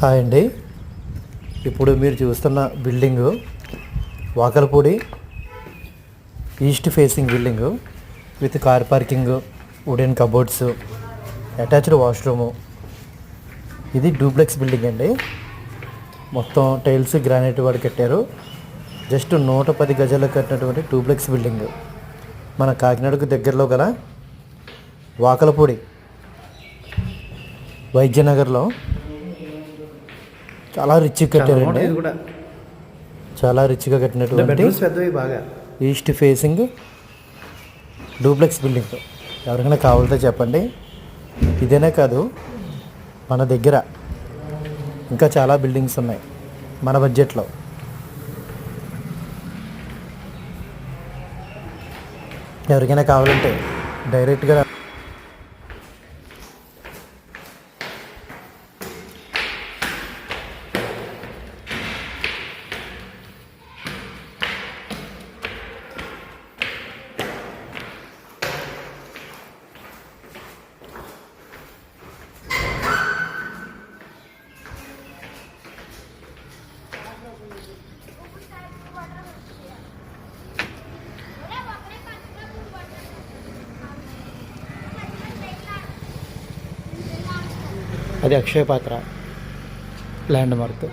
Hi అండి. ఇప్పుడు మీరు చూస్తున్న building Vakalapudi east facing building with car parking, wooden cupboards, attached washroom. ఇది డూప్లెక్స్ బిల్డింగ్ అండి. మొత్తం టైల్స్ గ్రానైట్ వాడు కట్టారు. జస్ట్ 110 గజాలకు కట్టినటువంటి డూప్లెక్స్ బిల్డింగ్ మన కాకినాడకు దగ్గరలో గల వాకలపూడి వైద్యనగర్లో చాలా రిచ్గా కట్టారండి. చాలా రిచ్గా కట్టినటువంటి ఈస్ట్ ఫేసింగ్ డూప్లెక్స్ బిల్డింగ్. ఎవరికైనా కావాలితే చెప్పండి. ఇదేనే కాదు, మన దగ్గర ఇంకా చాలా బిల్డింగ్స్ ఉన్నాయి మన బడ్జెట్లో. ఎవరికైనా కావాలంటే డైరెక్ట్గా అది అక్షయ పాత్ర ల్యాండ్ మార్క్.